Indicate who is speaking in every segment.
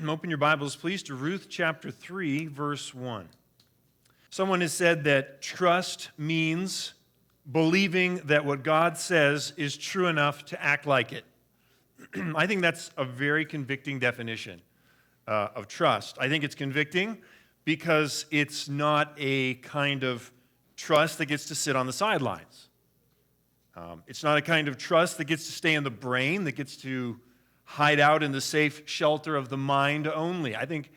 Speaker 1: Open your Bibles, please, to Ruth chapter 3, verse 1. Someone has said that trust means believing that what God says is true enough to act like it. I think that's a very convicting definition of trust. I think it's convicting because it's not a kind of trust that gets to sit on the sidelines. It's not a kind of trust that gets to stay in the brain, that gets to hide out in the safe shelter of the mind only. I think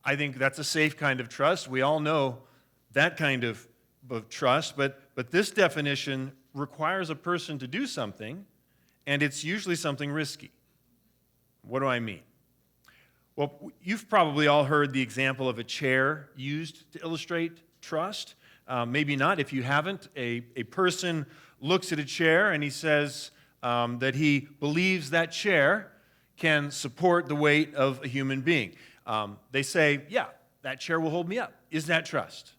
Speaker 1: that's a safe kind of trust. We all know that kind of trust, but this definition requires a person to do something, and it's usually something risky. What do I mean? Well, you've probably all heard the example of a chair used to illustrate trust. Maybe not. If you haven't, a person looks at a chair and he says that he believes that chair can support the weight of a human being. They say, yeah, that chair will hold me up. Is that trust?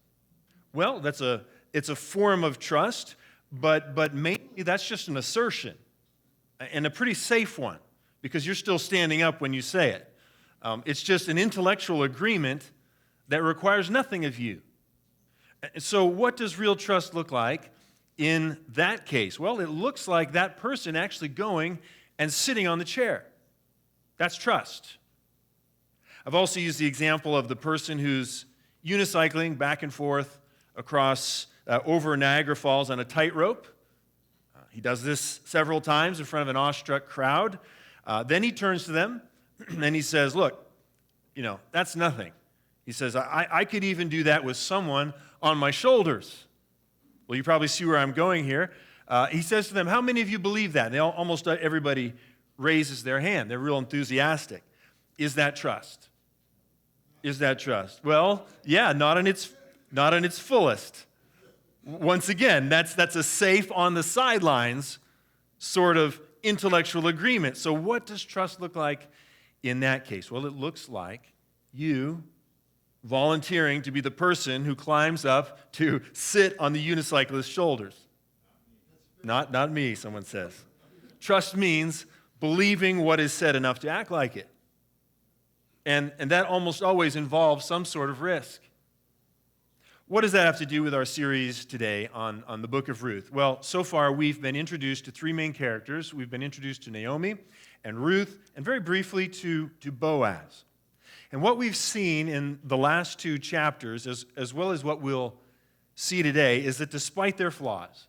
Speaker 1: Well, it's a form of trust, but mainly that's just an assertion, and a pretty safe one, because you're still standing up when you say it. It's just an intellectual agreement that requires nothing of you. So what does real trust look like in that case? Well, it looks like that person actually going and sitting on the chair. That's trust. I've also used the example of the person who's unicycling back and forth across over Niagara Falls on a tightrope. He does this several times in front of an awestruck crowd. Then he turns to them and he says, look, that's nothing. He says, I could even do that with someone on my shoulders. Well, you probably see where I'm going here. He says to them, how many of you believe that? And almost everybody raises their hand. They're real enthusiastic. Is that trust? Is that trust? Well, yeah, not in its fullest. Once again, that's a safe on the sidelines sort of intellectual agreement. So what does trust look like in that case? Well, it looks like you volunteering to be the person who climbs up to sit on the unicyclist's shoulders. Not me, someone says. Trust means believing what is said enough to act like it. And that almost always involves some sort of risk. What does that have to do with our series today on the book of Ruth? Well, so far we've been introduced to three main characters. We've been introduced to Naomi and Ruth, and very briefly to Boaz. And what we've seen in the last two chapters, as well as what we'll see today, is that despite their flaws,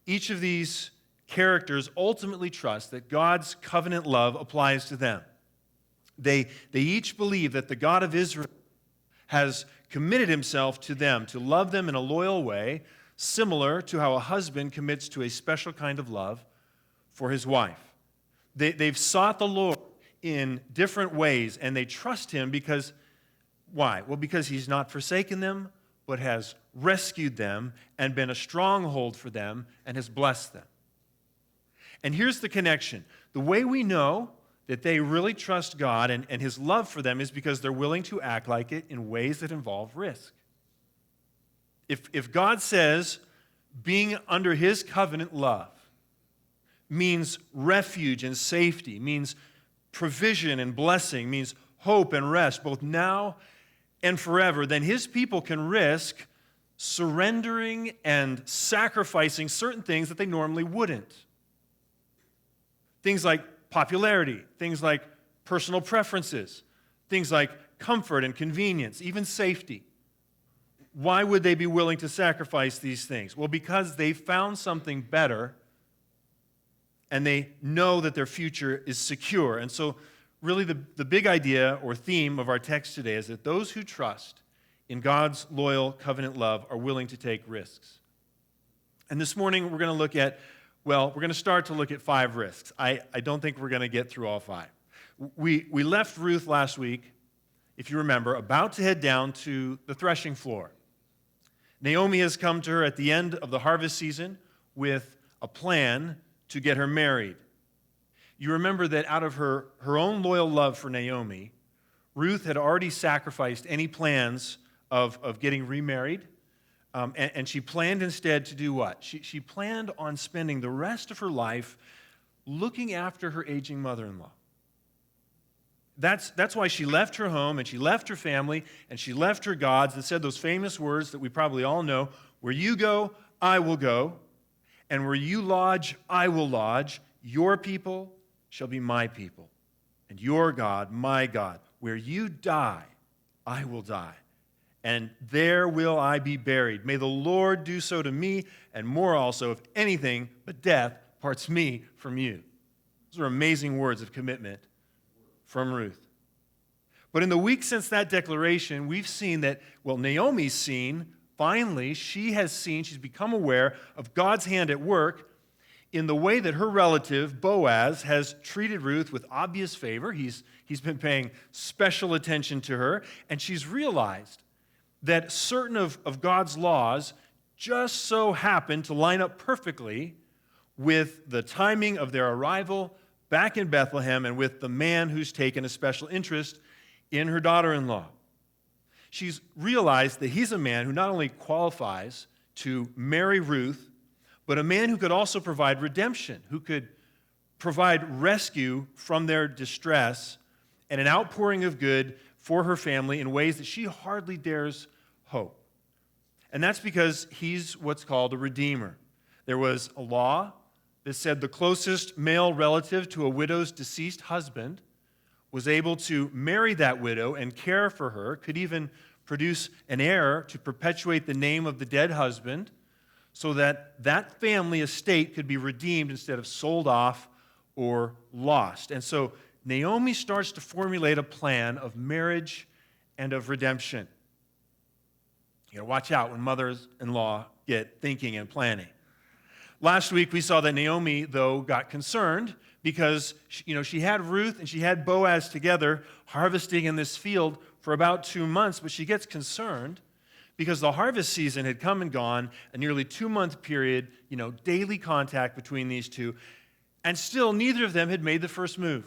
Speaker 1: each of these characters ultimately trust that God's covenant love applies to them. They each believe that the God of Israel has committed himself to them, to love them in a loyal way, similar to how a husband commits to a special kind of love for his wife. They've sought the Lord in different ways, and they trust him because, why? Well, because he's not forsaken them, but has rescued them and been a stronghold for them and has blessed them. And here's the connection. The way we know that they really trust God and his love for them is because they're willing to act like it in ways that involve risk. If God says being under his covenant love means refuge and safety, means provision and blessing, means hope and rest, both now and forever, then his people can risk surrendering and sacrificing certain things that they normally wouldn't. Things like popularity, things like personal preferences, things like comfort and convenience, even safety. Why would they be willing to sacrifice these things? Well, because they found something better and they know that their future is secure. And so really the big idea or theme of our text today is that those who trust in God's loyal covenant love are willing to take risks. And this morning we're going to start to look at 5 risks. I don't think we're going to get through all 5. We left Ruth last week, if you remember, about to head down to the threshing floor. Naomi has come to her at the end of the harvest season with a plan to get her married. You remember that out of her own loyal love for Naomi, Ruth had already sacrificed any plans of getting remarried. And she planned instead to do what? She planned on spending the rest of her life looking after her aging mother-in-law. That's why she left her home and she left her family and she left her gods and said those famous words that we probably all know, where you go, I will go, and where you lodge, I will lodge. Your people shall be my people, and your God, my God. Where you die, I will die, and there will I be buried. May the Lord do so to me, and more also, if anything but death parts me from you. Those are amazing words of commitment from Ruth. But in the weeks since that declaration, we've seen that, Naomi's seen, finally, she's become aware of God's hand at work in the way that her relative, Boaz, has treated Ruth with obvious favor. He's been paying special attention to her, and she's realized that certain of God's laws just so happen to line up perfectly with the timing of their arrival back in Bethlehem and with the man who's taken a special interest in her daughter-in-law. She's realized that he's a man who not only qualifies to marry Ruth, but a man who could also provide redemption, who could provide rescue from their distress and an outpouring of good for her family in ways that she hardly dares hope. And that's because he's what's called a redeemer. There was a law that said the closest male relative to a widow's deceased husband was able to marry that widow and care for her, could even produce an heir to perpetuate the name of the dead husband, so that that family estate could be redeemed instead of sold off or lost. And so Naomi starts to formulate a plan of marriage and of redemption. You gotta watch out when mothers-in-law get thinking and planning. Last week we saw that Naomi, though, got concerned because she had Ruth and she had Boaz together harvesting in this field for about 2 months, but she gets concerned because the harvest season had come and gone, a nearly 2-month period, daily contact between these two, and still neither of them had made the first move.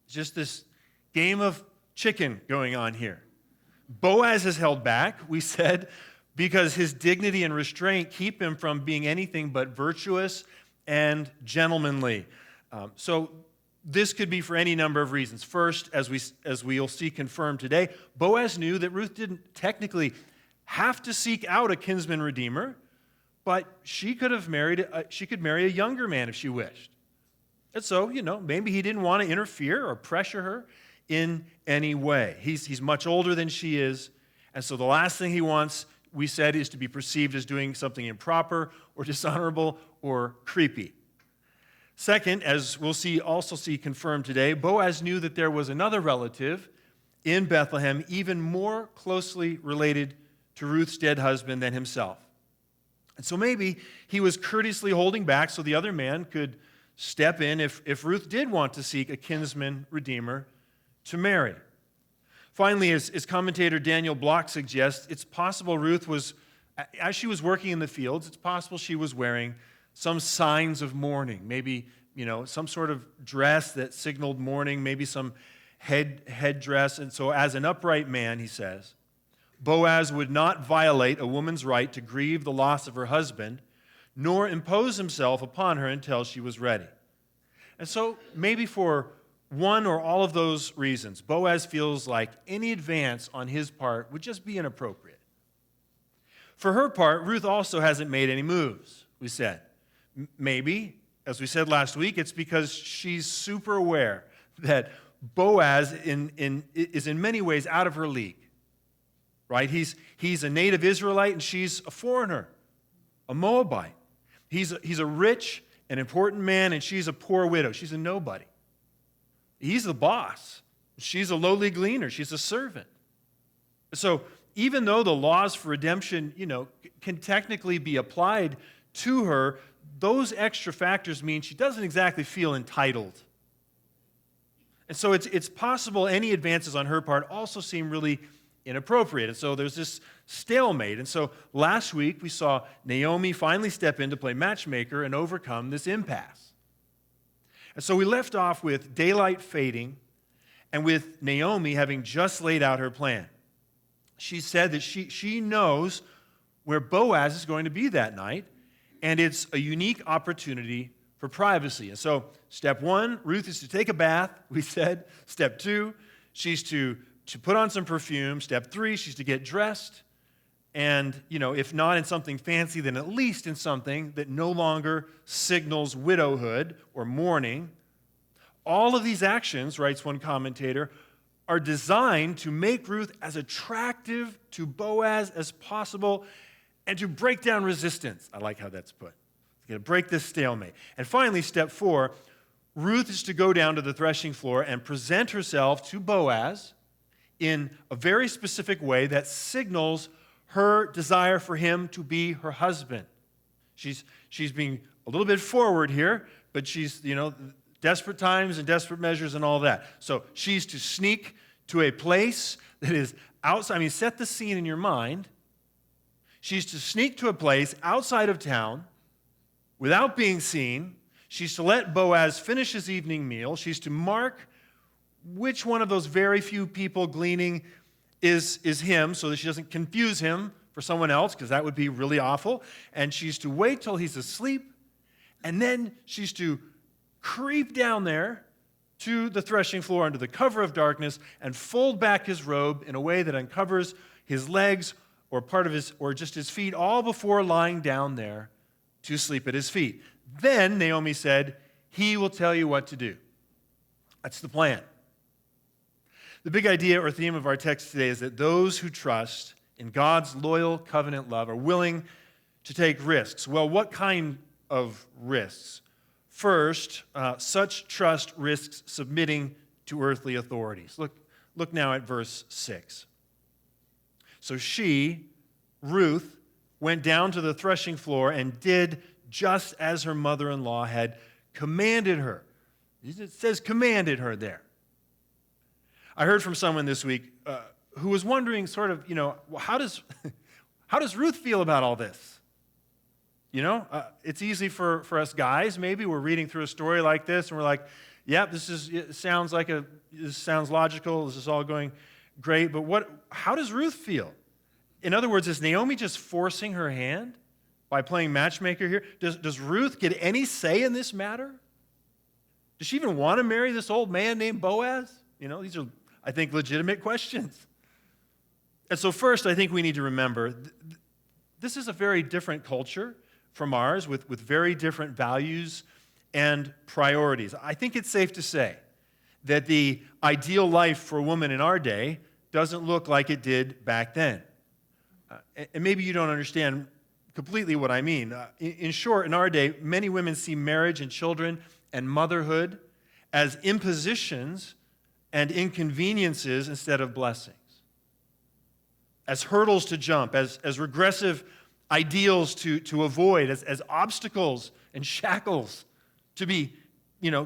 Speaker 1: It's just this game of chicken going on here. Boaz has held back, we said, because his dignity and restraint keep him from being anything but virtuous and gentlemanly. So this could be for any number of reasons. First, as we'll see confirmed today, Boaz knew that Ruth didn't technically have to seek out a kinsman redeemer, but she could marry a younger man if she wished. And so, maybe he didn't want to interfere or pressure her in any way. He's much older than she is, and so the last thing he wants, we said, is to be perceived as doing something improper or dishonorable or creepy. Second, as we'll also see confirmed today, Boaz knew that there was another relative in Bethlehem even more closely related to Ruth's dead husband than himself. And so maybe he was courteously holding back so the other man could step in if Ruth did want to seek a kinsman redeemer to marry. Finally, as commentator Daniel Block suggests, it's possible Ruth was, as she was working in the fields, it's possible she was wearing some signs of mourning, maybe, some sort of dress that signaled mourning, maybe some headdress. And so as an upright man, he says, Boaz would not violate a woman's right to grieve the loss of her husband, nor impose himself upon her until she was ready. And so maybe for one or all of those reasons, Boaz feels like any advance on his part would just be inappropriate. For her part, Ruth also hasn't made any moves, we said. Maybe, as we said last week, it's because she's super aware that Boaz is in many ways out of her league. Right? He's a native Israelite and she's a foreigner, a Moabite. He's a rich and important man and she's a poor widow. She's a nobody. He's the boss. She's a lowly gleaner. She's a servant. So even though the laws for redemption, can technically be applied to her, those extra factors mean she doesn't exactly feel entitled. And so it's possible any advances on her part also seem really inappropriate. And so there's this stalemate. And so last week we saw Naomi finally step in to play matchmaker and overcome this impasse. And so we left off with daylight fading and with Naomi having just laid out her plan. She said that she knows where Boaz is going to be that night, and it's a unique opportunity for privacy. And so step one, Ruth is to take a bath, we said. Step two, she's to put on some perfume. Step three, she's to get dressed. And, if not in something fancy, then at least in something that no longer signals widowhood or mourning. All of these actions, writes one commentator, are designed to make Ruth as attractive to Boaz as possible and to break down resistance. I like how that's put. It's going to break this stalemate. And finally, step four, Ruth is to go down to the threshing floor and present herself to Boaz in a very specific way that signals her desire for him to be her husband. She's being a little bit forward here, but she's, desperate times and desperate measures and all that. So she's to sneak to a place that is outside. Set the scene in your mind. She's to sneak to a place outside of town without being seen. She's to let Boaz finish his evening meal. She's to mark which one of those very few people gleaning is him so that she doesn't confuse him for someone else, because that would be really awful. And she's to wait till he's asleep, and then she's to creep down there to the threshing floor under the cover of darkness and fold back his robe in a way that uncovers his legs or part of his, or just his feet, all before lying down there to sleep at his feet. Then, Naomi said, he will tell you what to do. That's the plan. The big idea or theme of our text today is that those who trust in God's loyal covenant love are willing to take risks. Well, what kind of risks? First, such trust risks submitting to earthly authorities. Look now at verse 6. So she, Ruth, went down to the threshing floor and did just as her mother-in-law had commanded her. It says commanded her there. I heard from someone this week who was wondering how does Ruth feel about all this? It's easy for us guys. Maybe we're reading through a story like this and we're like, yeah, this sounds logical. This is all going great. But how does Ruth feel? In other words, is Naomi just forcing her hand by playing matchmaker here? Does Ruth get any say in this matter? Does she even want to marry this old man named Boaz? These are, I think, legitimate questions. And so first, I think we need to remember, this is a very different culture from ours with very different values and priorities. I think it's safe to say that the ideal life for a woman in our day doesn't look like it did back then. And maybe you don't understand completely what I mean. In short, in our day, many women see marriage and children and motherhood as impositions and inconveniences instead of blessings, as hurdles to jump, as regressive ideals to avoid, as obstacles and shackles to be,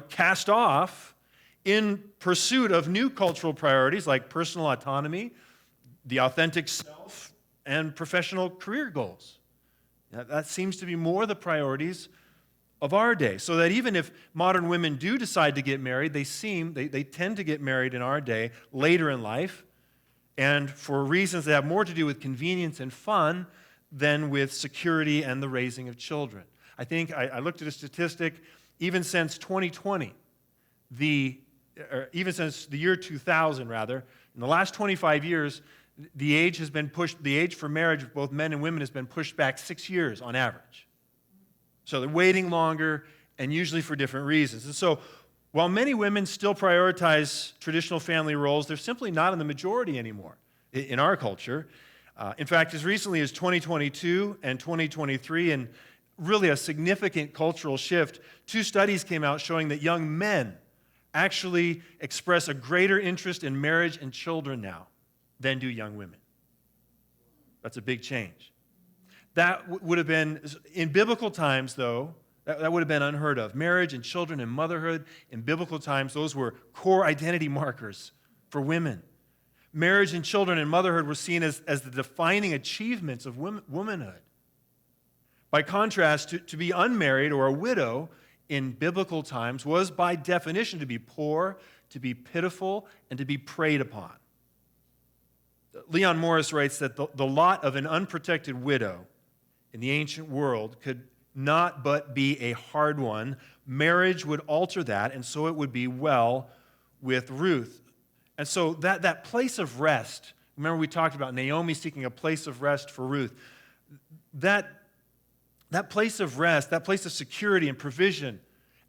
Speaker 1: cast off in pursuit of new cultural priorities like personal autonomy, the authentic self, and professional career goals. That seems to be more the priorities of our day. So that even if modern women do decide to get married, they tend to get married in our day later in life, and for reasons that have more to do with convenience and fun than with security and the raising of children. I think I looked at a statistic, even since 2020, even since the year 2000, rather, in the last 25 years, the age for marriage of both men and women has been pushed back 6 years on average. So they're waiting longer, and usually for different reasons. And so while many women still prioritize traditional family roles, they're simply not in the majority anymore in our culture. In fact, as recently as 2022 and 2023, and really a significant cultural shift, 2 studies came out showing that young men actually express a greater interest in marriage and children now than do young women. That's a big change. That would have been, in biblical times though, that would have been unheard of. Marriage and children and motherhood, in biblical times, those were core identity markers for women. Marriage and children and motherhood were seen as the defining achievements of womanhood. By contrast, to be unmarried or a widow in biblical times was by definition to be poor, to be pitiful, and to be preyed upon. Leon Morris writes that the lot of an unprotected widow in the ancient world could not but be a hard one. Marriage would alter that, and so it would be well with Ruth. And so that place of rest, remember we talked about Naomi seeking a place of rest for Ruth. That place of rest, that place of security and provision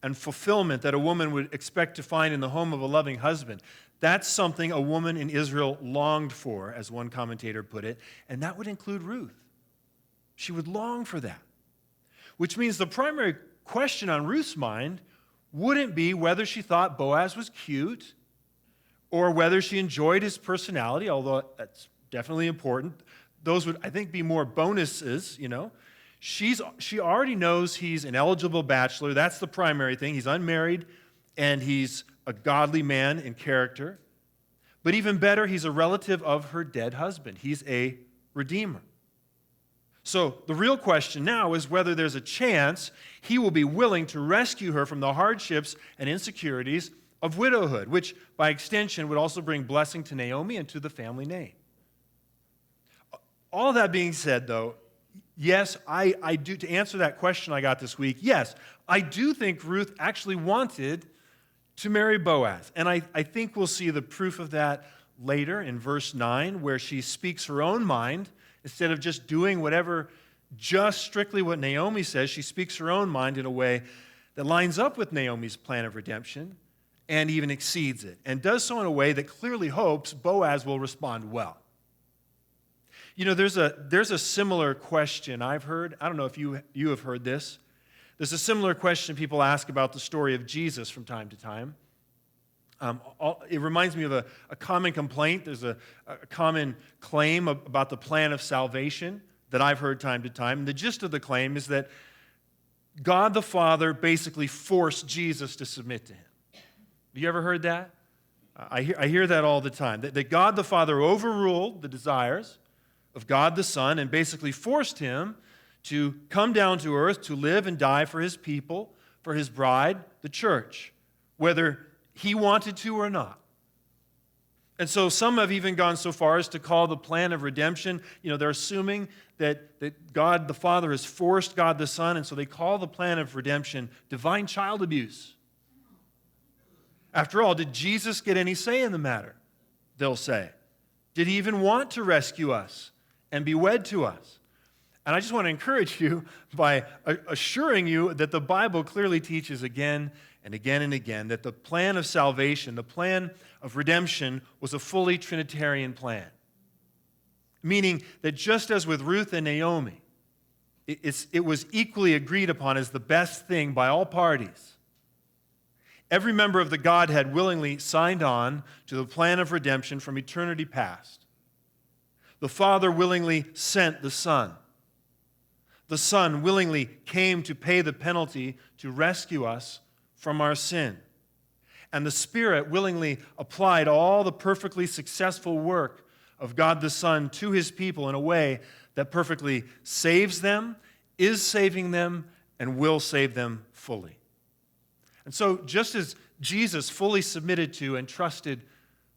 Speaker 1: and fulfillment that a woman would expect to find in the home of a loving husband, that's something a woman in Israel longed for, as one commentator put it, and that would include Ruth. She would long for that, which means the primary question on Ruth's mind wouldn't be whether she thought Boaz was cute or whether she enjoyed his personality, although that's definitely important. Those would, I think, be more bonuses, you know. She already knows he's an eligible bachelor. That's the primary thing. He's unmarried, and he's a godly man in character. But even better, he's a relative of her dead husband. He's a redeemer. So the real question now is whether there's a chance he will be willing to rescue her from the hardships and insecurities of widowhood, which by extension would also bring blessing to Naomi and to the family name. All that being said, though, yes, I do, to answer that question I got this week, yes, I do think Ruth actually wanted to marry Boaz. And I think we'll see the proof of that later in verse 9, where she speaks her own mind. Instead of just doing whatever, just strictly what Naomi says, she speaks her own mind in a way that lines up with Naomi's plan of redemption and even exceeds it, and does so in a way that clearly hopes Boaz will respond well. You know, there's a similar question I've heard. I don't know if you have heard this. There's a similar question people ask about the story of Jesus from time to time. It reminds me of a common complaint. There's a common claim about the plan of salvation that I've heard time to time. And the gist of the claim is that God the Father basically forced Jesus to submit to him. Have you ever heard that? I hear that all the time. That God the Father overruled the desires of God the Son and basically forced him to come down to earth to live and die for his people, for his bride, the church, whether he wanted to or not. And so some have even gone so far as to call the plan of redemption, you know, they're assuming that God the Father has forced God the Son, and so they call the plan of redemption divine child abuse. After all, did Jesus get any say in the matter? They'll say. Did he even want to rescue us and be wed to us? And I just want to encourage you by assuring you that the Bible clearly teaches again and again and again that the plan of salvation, the plan of redemption, was a fully Trinitarian plan. Meaning that just as with Ruth and Naomi, it was equally agreed upon as the best thing by all parties. Every member of the Godhead willingly signed on to the plan of redemption from eternity past. The Father willingly sent the Son. The Son willingly came to pay the penalty to rescue us from our sin. And the Spirit willingly applied all the perfectly successful work of God the Son to his people in a way that perfectly saves them, is saving them, and will save them fully. And so just as Jesus fully submitted to and trusted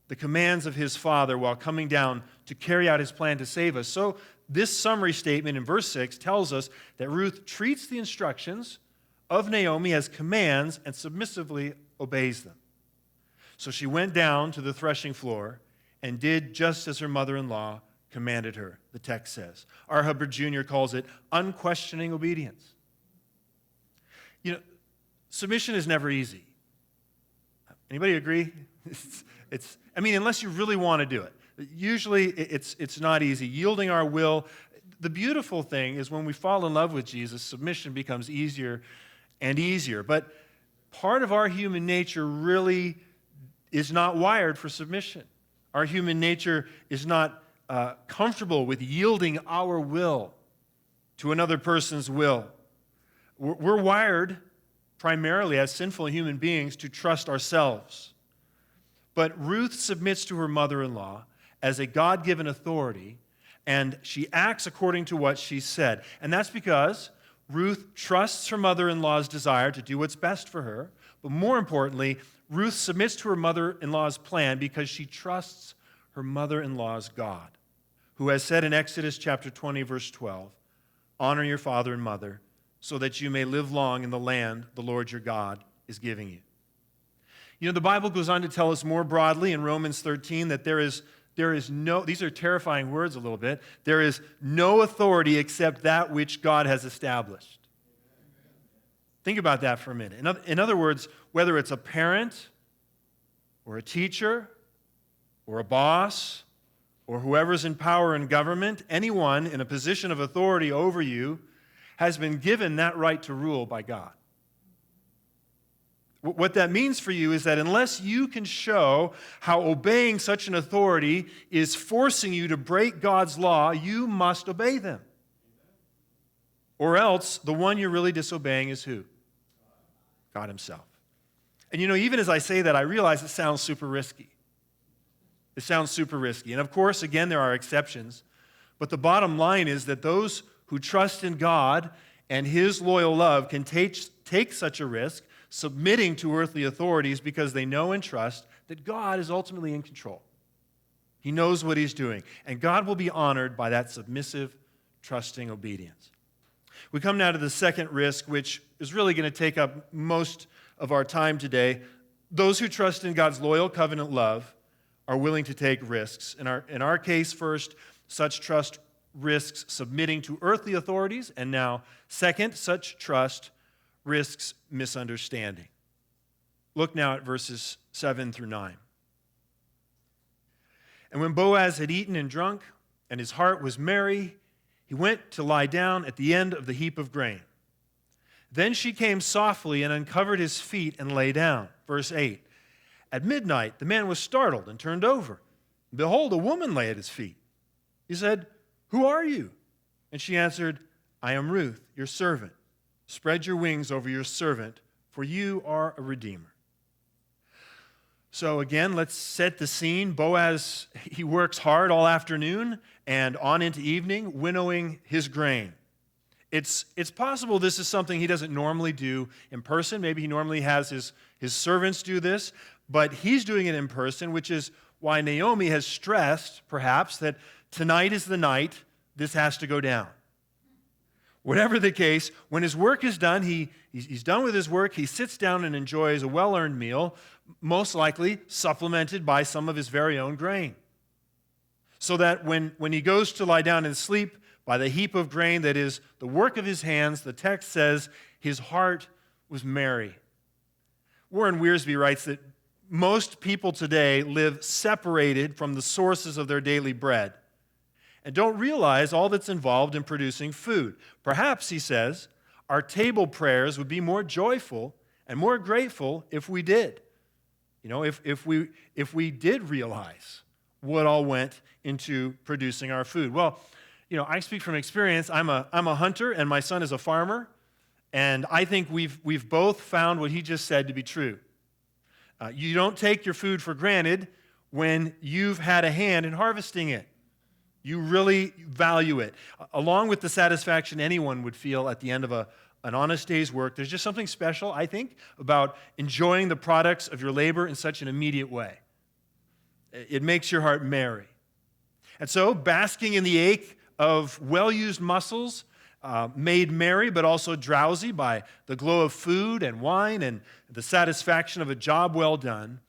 Speaker 1: the commands of his Father while coming down to carry out his plan to save us, so this summary statement in verse 6 tells us that Ruth treats the instructions of Naomi as commands and submissively obeys them. So she went down to the threshing floor and did just as her mother-in-law commanded her, the text says. R. Hubbard Jr. calls it unquestioning obedience. You know, submission is never easy. Anybody agree? Unless you really want to do it. Usually it's not easy. Yielding our will. The beautiful thing is when we fall in love with Jesus, submission becomes easier and easier. But part of our human nature really is not wired for submission. Our human nature is not comfortable with yielding our will to another person's will. We're wired primarily as sinful human beings to trust ourselves. But Ruth submits to her mother-in-law as a God-given authority, and she acts according to what she said. And that's because Ruth trusts her mother-in-law's desire to do what's best for her. But more importantly, Ruth submits to her mother-in-law's plan because she trusts her mother-in-law's God, who has said in Exodus chapter 20, verse 12, honor your father and mother, so that you may live long in the land the Lord your God is giving you. You know, the Bible goes on to tell us more broadly in Romans 13 that there is no, these are terrifying words a little bit, there is no authority except that which God has established. Think about that for a minute. In other words, whether it's a parent or a teacher or a boss or whoever's in power in government, anyone in a position of authority over you has been given that right to rule by God. What that means for you is that unless you can show how obeying such an authority is forcing you to break God's law, you must obey them. Or else, the one you're really disobeying is who? God himself. And you know, even as I say that, I realize it sounds super risky. It sounds super risky. And of course, again, there are exceptions. But the bottom line is that those who trust in God and his loyal love can take such a risk, submitting to earthly authorities because they know and trust that God is ultimately in control. He knows what he's doing. And God will be honored by that submissive, trusting obedience. We come now to the second risk, which is really going to take up most of our time today. Those who trust in God's loyal covenant love are willing to take risks. In our case, first, such trust risks submitting to earthly authorities, and now, second, such trust risks misunderstanding. Look now at verses 7 through 9. And when Boaz had eaten and drunk, and his heart was merry, he went to lie down at the end of the heap of grain. Then she came softly and uncovered his feet and lay down. Verse 8. At midnight, the man was startled and turned over. Behold, a woman lay at his feet. He said, "Who are you?" And she answered, "I am Ruth, your servant. Spread your wings over your servant, for you are a redeemer." So again, let's set the scene. Boaz, he works hard all afternoon and on into evening, winnowing his grain. It's possible this is something he doesn't normally do in person. Maybe he normally has his servants do this, but he's doing it in person, which is why Naomi has stressed, perhaps, that tonight is the night this has to go down. Whatever the case, when his work is done, he's done with his work, he sits down and enjoys a well-earned meal, most likely supplemented by some of his very own grain. So that when he goes to lie down and sleep by the heap of grain that is the work of his hands, the text says his heart was merry. Warren Wiersbe writes that most people today live separated from the sources of their daily bread and don't realize all that's involved in producing food. Perhaps, he says, our table prayers would be more joyful and more grateful if we did. You know, if we did realize what all went into producing our food. Well, you know, I speak from experience. I'm a hunter, and my son is a farmer, and I think we've both found what he just said to be true. You don't take your food for granted when you've had a hand in harvesting it. You really value it. Along with the satisfaction anyone would feel at the end of an honest day's work, there's just something special, I think, about enjoying the products of your labor in such an immediate way. It makes your heart merry. And so, basking in the ache of well-used muscles, made merry but also drowsy by the glow of food and wine and the satisfaction of a job well done,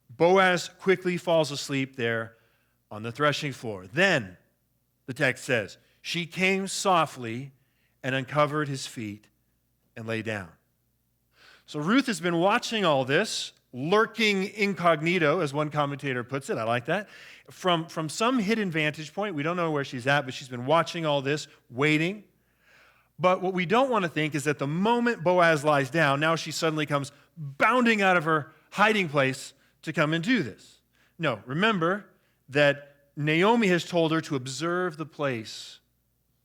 Speaker 1: Boaz quickly falls asleep there on the threshing floor. Then, the text says, she came softly and uncovered his feet and lay down. So Ruth has been watching all this, lurking incognito, as one commentator puts it. I like that. From some hidden vantage point, we don't know where she's at, but she's been watching all this, waiting. But what we don't want to think is that the moment Boaz lies down, now she suddenly comes bounding out of her hiding place to come and do this. No, remember that Naomi has told her to observe the place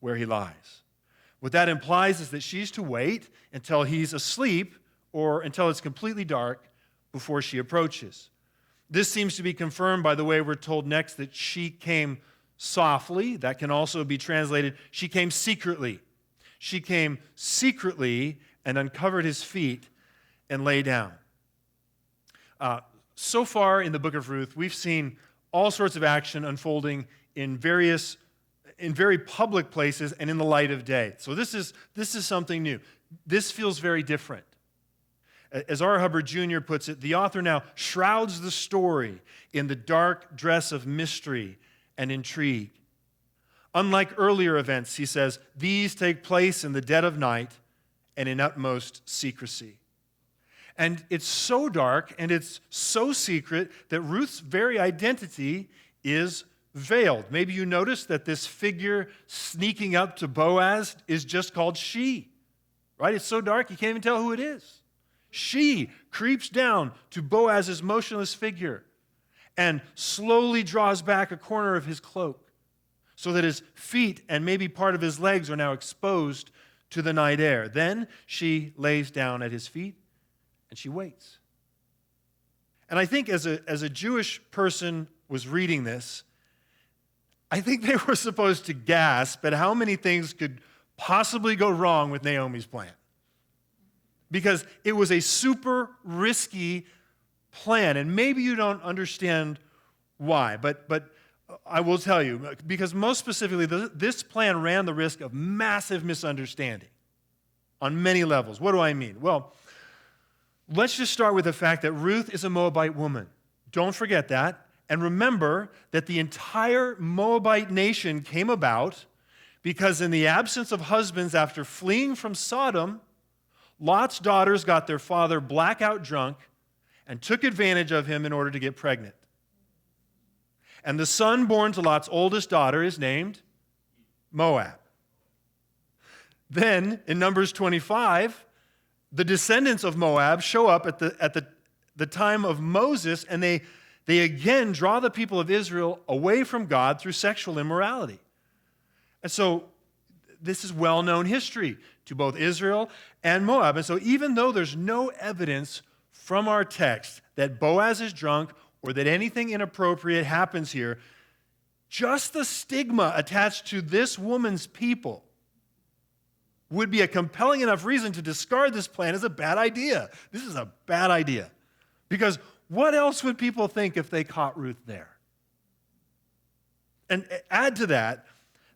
Speaker 1: where he lies. What that implies is that she's to wait until he's asleep or until it's completely dark before she approaches. This seems to be confirmed by the way we're told next that she came softly. That can also be translated, she came secretly. She came secretly and uncovered his feet and lay down. So far in the book of Ruth, we've seen all sorts of action unfolding in various in very public places and in the light of day. So this is something new. This feels very different. As R. Hubbard Jr. puts it, the author now shrouds the story in the dark dress of mystery and intrigue. Unlike earlier events, he says, these take place in the dead of night and in utmost secrecy. And it's so dark and it's so secret that Ruth's very identity is veiled. Maybe you noticed that this figure sneaking up to Boaz is just called she, right? It's so dark you can't even tell who it is. She creeps down to Boaz's motionless figure and slowly draws back a corner of his cloak so that his feet and maybe part of his legs are now exposed to the night air. Then she lays down at his feet and she waits. And I think as a Jewish person was reading this, I think they were supposed to gasp at how many things could possibly go wrong with Naomi's plan. Because it was a super risky plan, and maybe you don't understand why, but I will tell you, because most specifically, this plan ran the risk of massive misunderstanding on many levels. What do I mean? Well, let's just start with the fact that Ruth is a Moabite woman. Don't forget that. And remember that the entire Moabite nation came about because in the absence of husbands after fleeing from Sodom, Lot's daughters got their father blackout drunk and took advantage of him in order to get pregnant. And the son born to Lot's oldest daughter is named Moab. Then, in Numbers 25, the descendants of Moab show up at the time of Moses, and they again draw the people of Israel away from God through sexual immorality. And so this is well-known history to both Israel and Moab. And so even though there's no evidence from our text that Boaz is drunk or that anything inappropriate happens here, just the stigma attached to this woman's people would be a compelling enough reason to discard this plan as a bad idea. This is a bad idea. Because what else would people think if they caught Ruth there? And add to that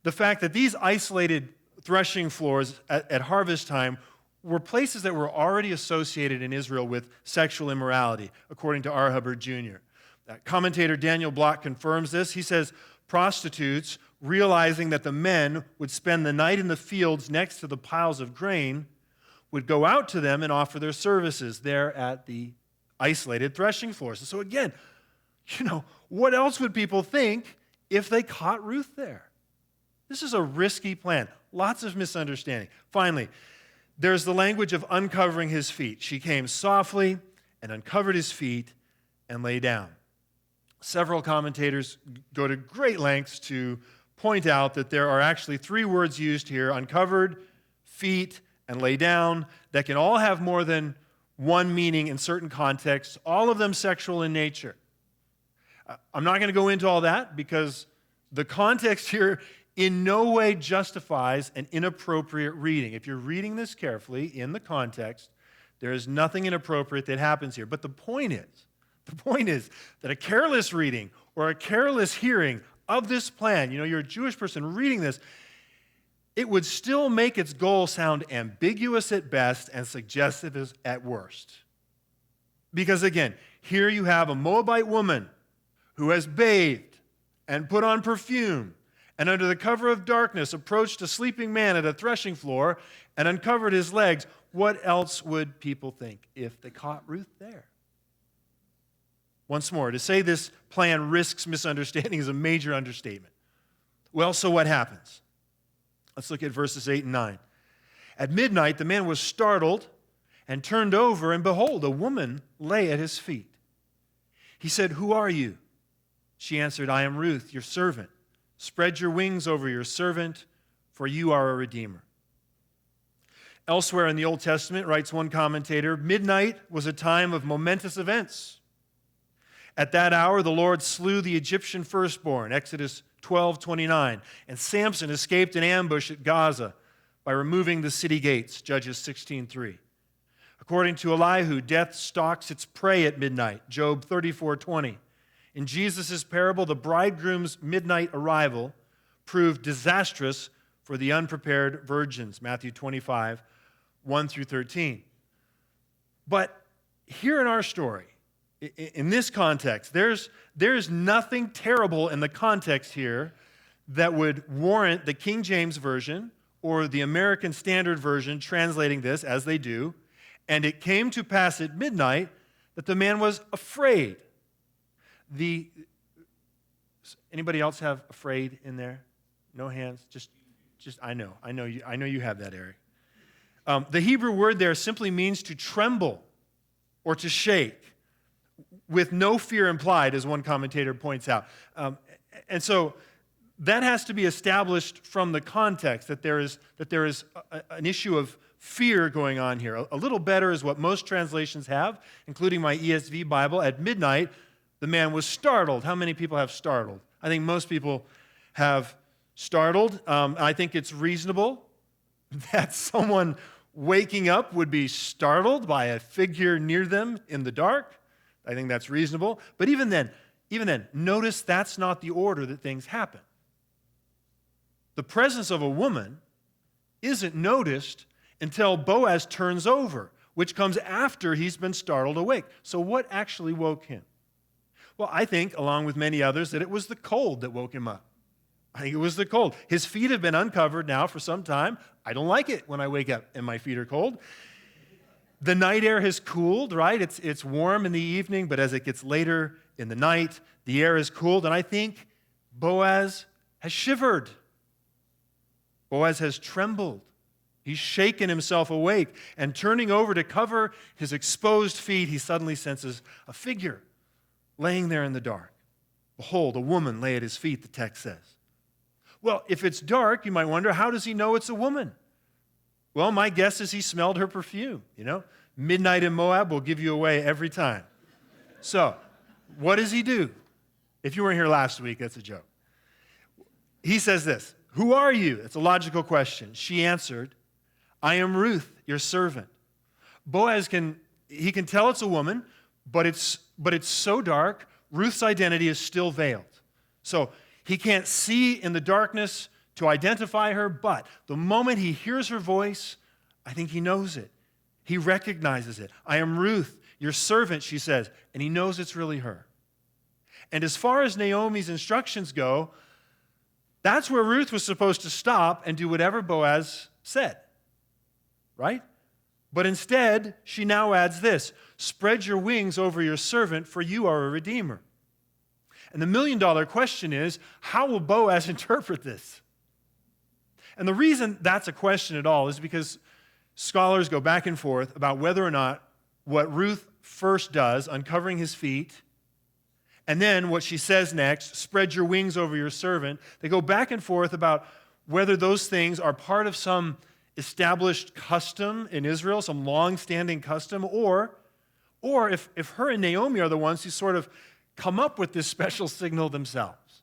Speaker 1: the fact that these isolated threshing floors at harvest time were places that were already associated in Israel with sexual immorality, according to R. Hubbard Jr. Commentator Daniel Block confirms this. He says, prostitutes, realizing that the men would spend the night in the fields next to the piles of grain, would go out to them and offer their services there at the isolated threshing floors. And so again, what else would people think if they caught Ruth there? This is a risky plan. Lots of misunderstanding. Finally, there's the language of uncovering his feet. She came softly and uncovered his feet and lay down. Several commentators go to great lengths to point out that there are actually three words used here, uncovered, feet, and lay down, that can all have more than one meaning in certain contexts, all of them sexual in nature. I'm not going to go into all that because the context here in no way justifies an inappropriate reading. If you're reading this carefully in the context, there is nothing inappropriate that happens here. But the point is that a careless reading or a careless hearing of this plan, you're a Jewish person reading this, it would still make its goal sound ambiguous at best and suggestive at worst. Because again, here you have a Moabite woman who has bathed and put on perfume and under the cover of darkness approached a sleeping man at a threshing floor and uncovered his legs. What else would people think if they caught Ruth there? Once more, to say this plan risks misunderstanding is a major understatement. Well, so what happens? Let's look at verses 8 and 9. At midnight, the man was startled and turned over, and behold, a woman lay at his feet. He said, "Who are you?" She answered, "I am Ruth, your servant. Spread your wings over your servant, for you are a redeemer." Elsewhere in the Old Testament, writes one commentator, midnight was a time of momentous events. At that hour, the Lord slew the Egyptian firstborn, Exodus 12:29, and Samson escaped an ambush at Gaza by removing the city gates, Judges 16:3. According to Elihu, death stalks its prey at midnight, Job 34:20. In Jesus' parable, the bridegroom's midnight arrival proved disastrous for the unprepared virgins, Matthew 25, 1 through 13. But here in our story, in this context, there's nothing terrible in the context here that would warrant the King James Version or the American Standard Version translating this as they do. And it came to pass at midnight that the man was afraid. Anybody else have afraid in there? No hands? Just I know you have that, Eric. The Hebrew word there simply means to tremble or to shake, with no fear implied, as one commentator points out. And so that has to be established from the context, that there is an issue of fear going on here. A little better is what most translations have, including my ESV Bible. At midnight, the man was startled. How many people have startled? I think most people have startled. I think it's reasonable that someone waking up would be startled by a figure near them in the dark. I think that's reasonable. But even then, notice that's not the order that things happen. The presence of a woman isn't noticed until Boaz turns over, which comes after he's been startled awake. So what actually woke him? Well, I think, along with many others, that it was the cold that woke him up. I think it was the cold. His feet have been uncovered now for some time. I don't like it when I wake up and my feet are cold. The night air has cooled, right? It's warm in the evening, but as it gets later in the night, the air is cooled, and I think Boaz has shivered. Boaz has trembled. He's shaken himself awake, and turning over to cover his exposed feet, he suddenly senses a figure laying there in the dark. Behold, a woman lay at his feet, the text says. Well, if it's dark, you might wonder, how does he know it's a woman? Well, my guess is he smelled her perfume. Midnight in Moab will give you away every time. So, what does he do? If you weren't here last week, that's a joke. He says this, "Who are you?" It's a logical question. She answered, "I am Ruth, your servant." Boaz can tell it's a woman, but it's so dark, Ruth's identity is still veiled. So he can't see in the darkness to identify her, but the moment he hears her voice, I think he knows it. He recognizes it. "I am Ruth, your servant," she says, and he knows it's really her. And as far as Naomi's instructions go, that's where Ruth was supposed to stop and do whatever Boaz said, right? But instead, she now adds this, "Spread your wings over your servant, for you are a redeemer." And the million-dollar question is, how will Boaz interpret this? And the reason that's a question at all is because scholars go back and forth about whether or not what Ruth first does, uncovering his feet, and then what she says next, "Spread your wings over your servant," they go back and forth about whether those things are part of some established custom in Israel, some long-standing custom, or if her and Naomi are the ones who sort of come up with this special signal themselves.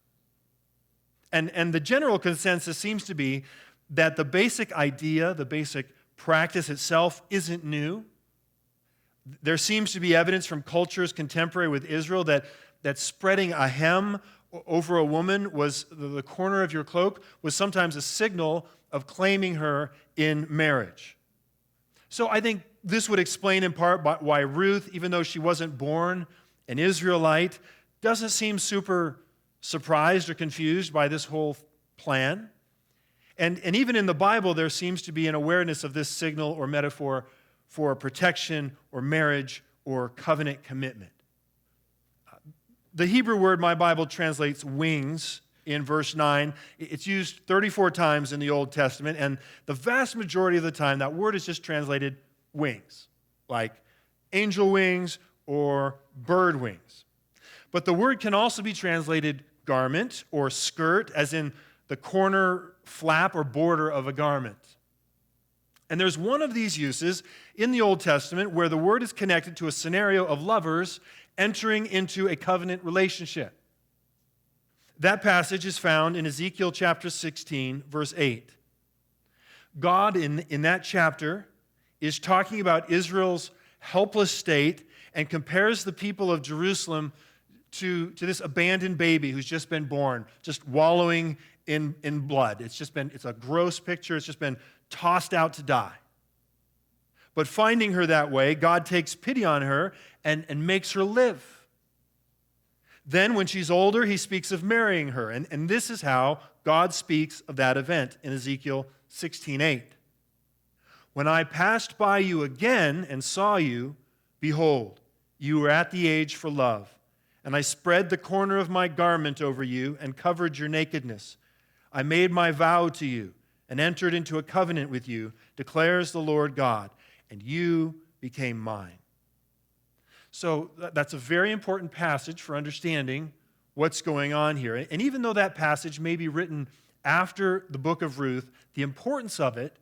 Speaker 1: And the general consensus seems to be that the basic idea, the basic practice itself isn't new. There seems to be evidence from cultures contemporary with Israel that spreading a hem over a woman was the corner of your cloak was sometimes a signal of claiming her in marriage. So I think this would explain in part why Ruth, even though she wasn't born an Israelite, doesn't seem super surprised or confused by this whole plan. And even in the Bible, there seems to be an awareness of this signal or metaphor for protection or marriage or covenant commitment. The Hebrew word my Bible translates wings in verse 9. It's used 34 times in the Old Testament, and the vast majority of the time, that word is just translated wings, like angel wings or bird wings. But the word can also be translated garment or skirt, as in the corner flap or border of a garment. And there's one of these uses in the Old Testament where the word is connected to a scenario of lovers entering into a covenant relationship. That passage is found in Ezekiel chapter 16, verse 8. God, in that chapter, is talking about Israel's helpless state and compares the people of Jerusalem to this abandoned baby who's just been born, just wallowing in blood. It's a gross picture. It's just been tossed out to die. But finding her that way, God takes pity on her and makes her live. Then when she's older, he speaks of marrying her. And this is how God speaks of that event in Ezekiel 16:8. When I passed by you again and saw you, behold, you were at the age for love. And I spread the corner of my garment over you and covered your nakedness. I made my vow to you and entered into a covenant with you, declares the Lord God, and you became mine. So that's a very important passage for understanding what's going on here. And even though that passage may be written after the book of Ruth, the importance of it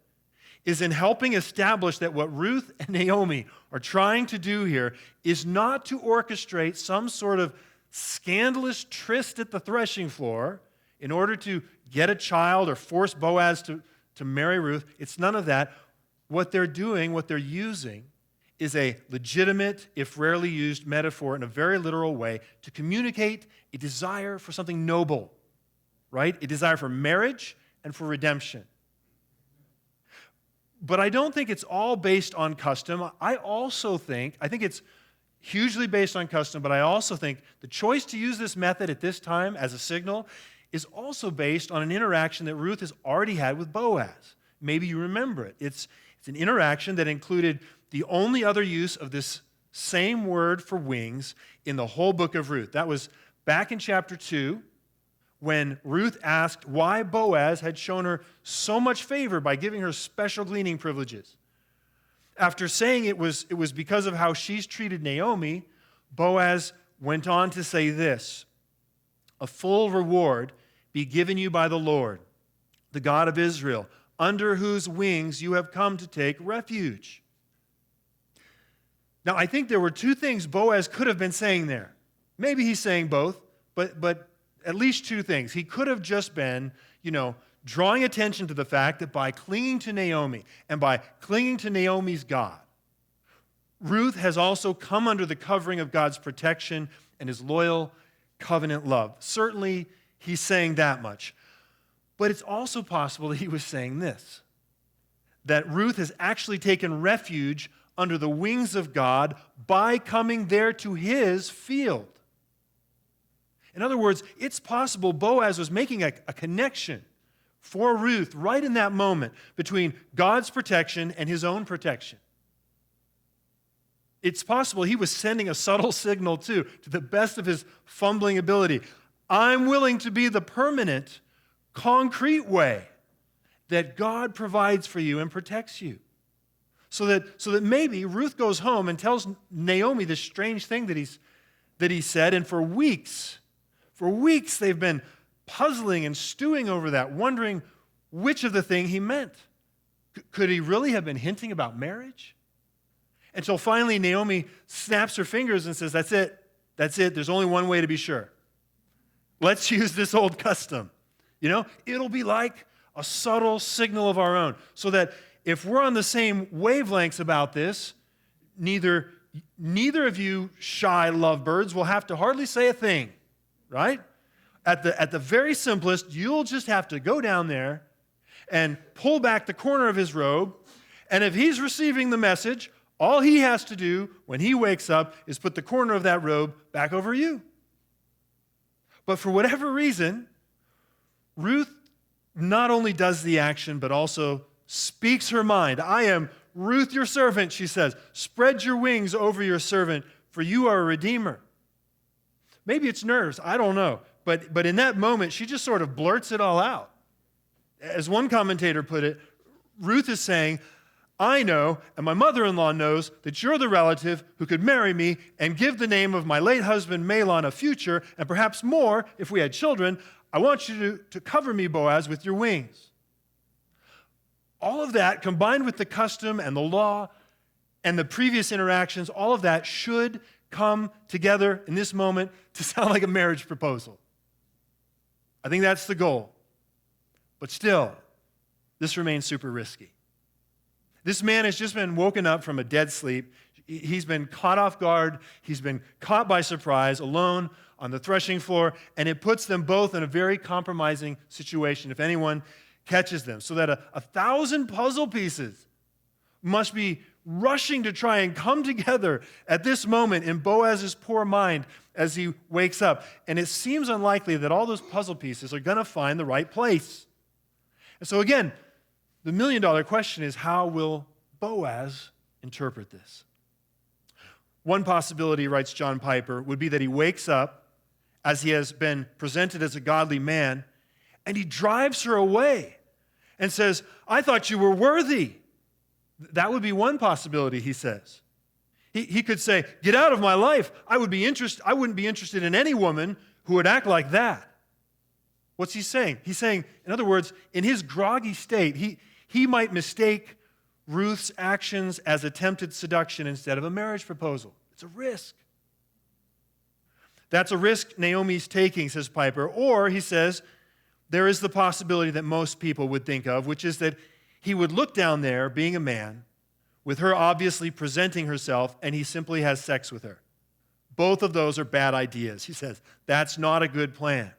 Speaker 1: is in helping establish that what Ruth and Naomi are trying to do here is not to orchestrate some sort of scandalous tryst at the threshing floor in order to get a child or force Boaz to marry Ruth. It's none of that. What they're doing, what they're using, is a legitimate, if rarely used, metaphor in a very literal way to communicate a desire for something noble, right? A desire for marriage and for redemption. But I don't think it's all based on custom. I think it's hugely based on custom, but I also think the choice to use this method at this time as a signal is also based on an interaction that Ruth has already had with Boaz. Maybe you remember it. It's an interaction that included the only other use of this same word for wings in the whole book of Ruth. That was back in chapter 2, when Ruth asked why Boaz had shown her so much favor by giving her special gleaning privileges. After saying it was because of how she's treated Naomi, Boaz went on to say this: a full reward be given you by the Lord, the God of Israel, under whose wings you have come to take refuge. Now, I think there were two things Boaz could have been saying there. Maybe he's saying both, but at least two things. He could have just been, drawing attention to the fact that by clinging to Naomi and by clinging to Naomi's God, Ruth has also come under the covering of God's protection and his loyal covenant love. Certainly, he's saying that much. But it's also possible that he was saying this, that Ruth has actually taken refuge under the wings of God by coming there to his field. In other words, it's possible Boaz was making a connection for Ruth right in that moment between God's protection and his own protection. It's possible he was sending a subtle signal too, to the best of his fumbling ability. I'm willing to be the permanent, concrete way that God provides for you and protects you. So that maybe Ruth goes home and tells Naomi this strange thing that he said, and for weeks they've been puzzling and stewing over that, wondering which of the thing he meant. Could he really have been hinting about marriage? Until finally Naomi snaps her fingers and says, that's it, there's only one way to be sure. Let's use this old custom. It'll be like a subtle signal of our own, so that if we're on the same wavelengths about this, neither of you shy lovebirds will have to hardly say a thing, right? At the very simplest, you'll just have to go down there and pull back the corner of his robe, and if he's receiving the message, all he has to do when he wakes up is put the corner of that robe back over you. But for whatever reason, Ruth not only does the action, but also speaks her mind. I am Ruth, your servant, she says. Spread your wings over your servant, for you are a redeemer. Maybe it's nerves, I don't know. But in that moment, she just sort of blurts it all out. As one commentator put it, Ruth is saying, I know, and my mother-in-law knows, that you're the relative who could marry me and give the name of my late husband Mahlon a future, and perhaps more if we had children. I want you to cover me, Boaz, with your wings. All of that, combined with the custom and the law and the previous interactions, all of that should come together in this moment to sound like a marriage proposal. I think that's the goal. But still, this remains super risky. This man has just been woken up from a dead sleep. He's been caught off guard. He's been caught by surprise, alone on the threshing floor, and it puts them both in a very compromising situation if anyone catches them. So that 1,000 puzzle pieces must be rushing to try and come together at this moment in Boaz's poor mind as he wakes up. And it seems unlikely that all those puzzle pieces are going to find the right place. And so again, the million-dollar question is, how will Boaz interpret this? One possibility, writes John Piper, would be that he wakes up as he has been presented as a godly man, and he drives her away and says, I thought you were worthy. That would be one possibility, he says. He could say, get out of my life. I wouldn't be interested in any woman who would act like that. What's he saying? He's saying, in other words, in his groggy state, he might mistake Ruth's actions as attempted seduction instead of a marriage proposal. It's a risk. That's a risk Naomi's taking, says Piper. Or, he says, there is the possibility that most people would think of, which is that he would look down there, being a man, with her obviously presenting herself, and he simply has sex with her. Both of those are bad ideas. He says, that's not a good plan.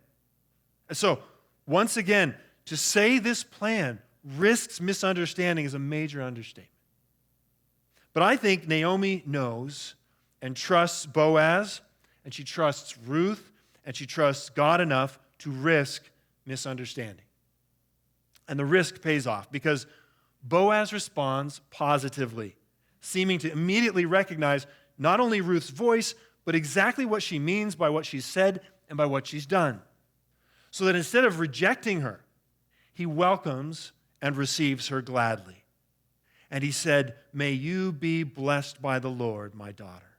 Speaker 1: And so, once again, to say this plan risks misunderstanding is a major understatement. But I think Naomi knows and trusts Boaz, and she trusts Ruth, and she trusts God enough to risk misunderstanding. And the risk pays off because Boaz responds positively, seeming to immediately recognize not only Ruth's voice, but exactly what she means by what she's said and by what she's done. So that instead of rejecting her, he welcomes and receives her gladly. And he said, may you be blessed by the Lord, my daughter.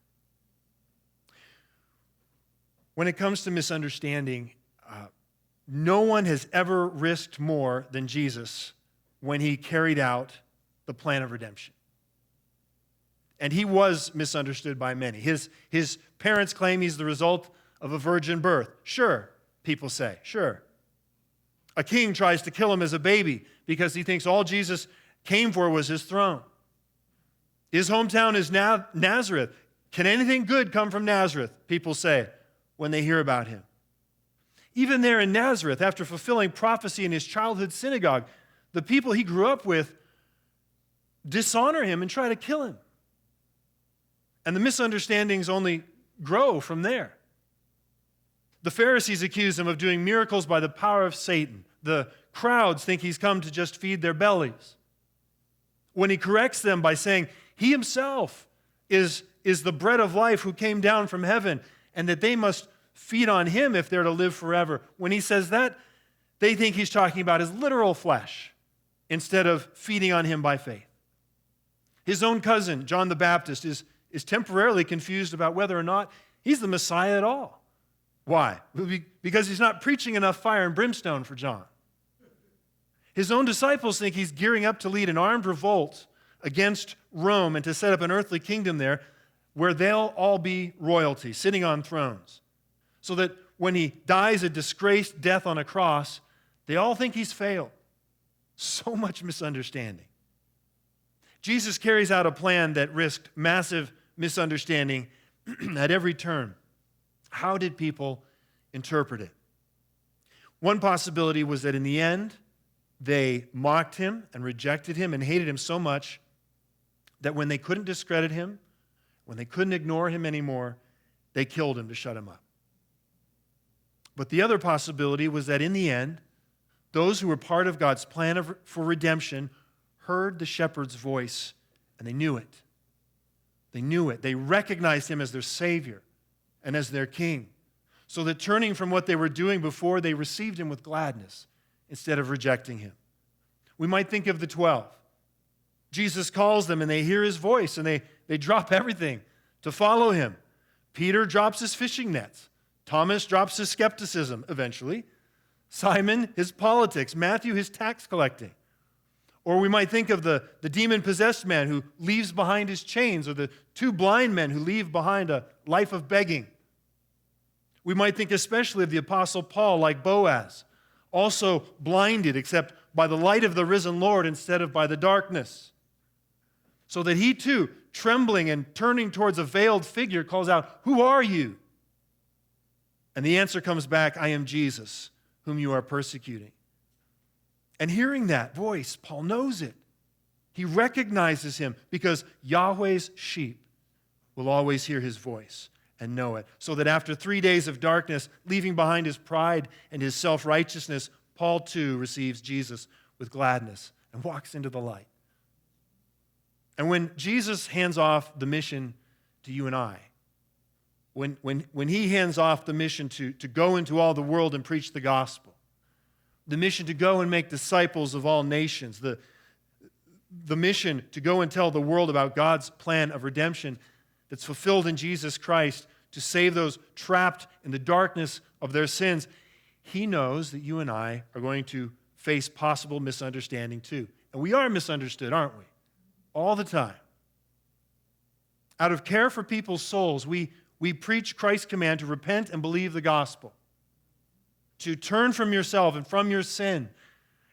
Speaker 1: When it comes to misunderstanding, no one has ever risked more than Jesus when he carried out the plan of redemption. And he was misunderstood by many. His parents claim he's the result of a virgin birth. Sure, people say, sure. A king tries to kill him as a baby because he thinks all Jesus came for was his throne. His hometown is Nazareth. Can anything good come from Nazareth? People say when they hear about him. Even there in Nazareth, after fulfilling prophecy in his childhood synagogue, the people he grew up with dishonor him and try to kill him. And the misunderstandings only grow from there. The Pharisees accuse him of doing miracles by the power of Satan. The crowds think he's come to just feed their bellies. When he corrects them by saying he himself is the bread of life who came down from heaven, and that they must feed on him if they're to live forever. When he says that, they think he's talking about his literal flesh instead of feeding on him by faith. His own cousin, John the Baptist, is temporarily confused about whether or not he's the Messiah at all. Why? Because he's not preaching enough fire and brimstone for John. His own disciples think he's gearing up to lead an armed revolt against Rome and to set up an earthly kingdom there where they'll all be royalty, sitting on thrones. So that when he dies a disgraced death on a cross, they all think he's failed. So much misunderstanding. Jesus carries out a plan that risked massive misunderstanding at every turn. How did people interpret it? One possibility was that in the end, they mocked him and rejected him and hated him so much that when they couldn't discredit him, when they couldn't ignore him anymore, they killed him to shut him up. But the other possibility was that in the end, those who were part of God's plan for redemption heard the shepherd's voice, and they knew it. They knew it. They recognized him as their Savior and as their King, so that turning from what they were doing before, they received him with gladness instead of rejecting him. We might think of the 12. Jesus calls them, and they hear his voice, and they drop everything to follow him. Peter drops his fishing nets. Thomas drops his skepticism eventually. Simon, his politics. Matthew, his tax collecting. Or we might think of the demon-possessed man who leaves behind his chains, or the two blind men who leave behind a life of begging. We might think especially of the Apostle Paul, like Boaz, also blinded except by the light of the risen Lord instead of by the darkness. So that he too, trembling and turning towards a veiled figure, calls out, "Who are you?" And the answer comes back, "I am Jesus, whom you are persecuting." And hearing that voice, Paul knows it. He recognizes him because Yahweh's sheep will always hear his voice and know it. So that after 3 days of darkness, leaving behind his pride and his self-righteousness, Paul too receives Jesus with gladness and walks into the light. And when Jesus hands off the mission to you and I, when he hands off the mission to go into all the world and preach the gospel, the mission to go and make disciples of all nations, the mission to go and tell the world about God's plan of redemption that's fulfilled in Jesus Christ to save those trapped in the darkness of their sins, he knows that you and I are going to face possible misunderstanding too. And we are misunderstood, aren't we? All the time. Out of care for people's souls, we preach Christ's command to repent and believe the gospel, to turn from yourself and from your sin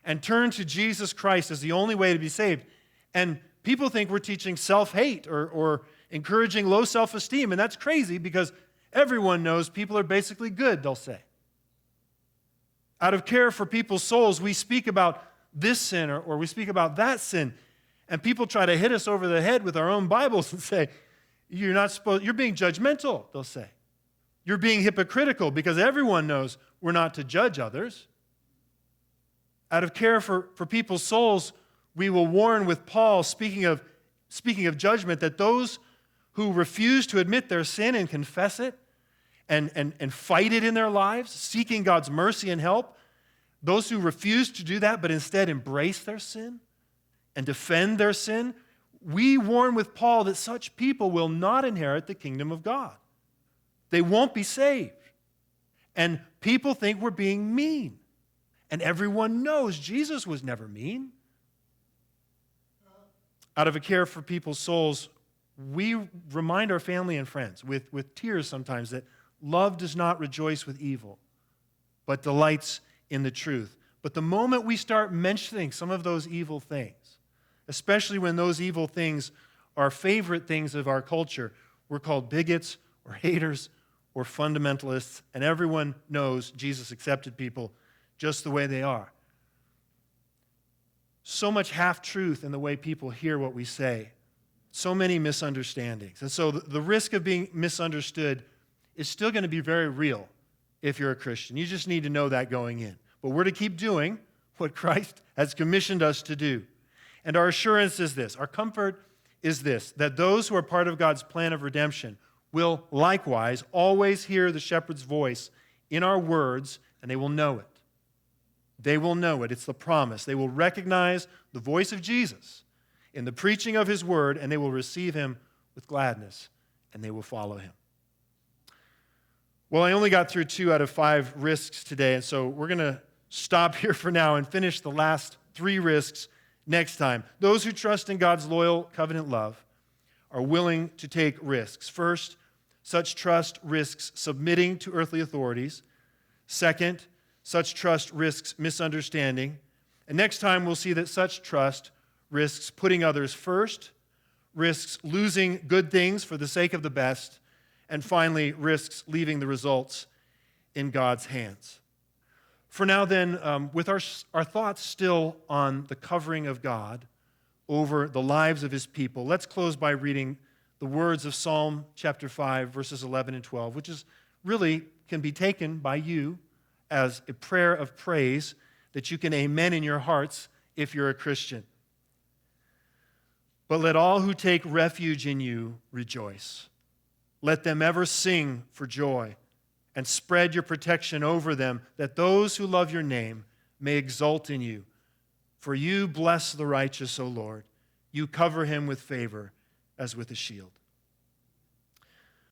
Speaker 1: and turn to Jesus Christ as the only way to be saved. And people think we're teaching self-hate or encouraging low self-esteem, and that's crazy because everyone knows people are basically good, they'll say. Out of care for people's souls, we speak about this sin or we speak about that sin, and people try to hit us over the head with our own Bibles and say, you're being judgmental, they'll say. You're being hypocritical because everyone knows we're not to judge others. Out of care for people's souls, we will warn with Paul, speaking of judgment, that those who refuse to admit their sin and confess it and fight it in their lives, seeking God's mercy and help, those who refuse to do that but instead embrace their sin and defend their sin, we warn with Paul that such people will not inherit the kingdom of God. They won't be saved. And people think we're being mean. And everyone knows Jesus was never mean. Out of a care for people's souls, we remind our family and friends with tears sometimes that love does not rejoice with evil, but delights in the truth. But the moment we start mentioning some of those evil things, especially when those evil things are favorite things of our culture, we're called bigots or haters or fundamentalists, and everyone knows Jesus accepted people just the way they are. So much half-truth in the way people hear what we say. So many misunderstandings. And so the risk of being misunderstood is still going to be very real if you're a Christian. You just need to know that going in. But we're to keep doing what Christ has commissioned us to do. And our assurance is this, our comfort is this, that those who are part of God's plan of redemption will likewise always hear the shepherd's voice in our words, and they will know it. They will know it. It's the promise. They will recognize the voice of Jesus in the preaching of his word, and they will receive him with gladness, and they will follow him. Well, I only got through 2 out of 5 risks today, and so we're going to stop here for now and finish the last 3 risks next time. Those who trust in God's loyal covenant love are willing to take risks. First, such trust risks submitting to earthly authorities. Second, such trust risks misunderstanding. And next time we'll see that such trust risks putting others first, risks losing good things for the sake of the best, and finally risks leaving the results in God's hands. For now then, with our thoughts still on the covering of God over the lives of his people, let's close by reading the words of Psalm chapter 5, verses 11 and 12, which is really can be taken by you as a prayer of praise that you can amen in your hearts if you're a Christian. But let all who take refuge in you rejoice. Let them ever sing for joy and spread your protection over them, that those who love your name may exult in you. For you bless the righteous, O Lord. You cover him with favor as with a shield.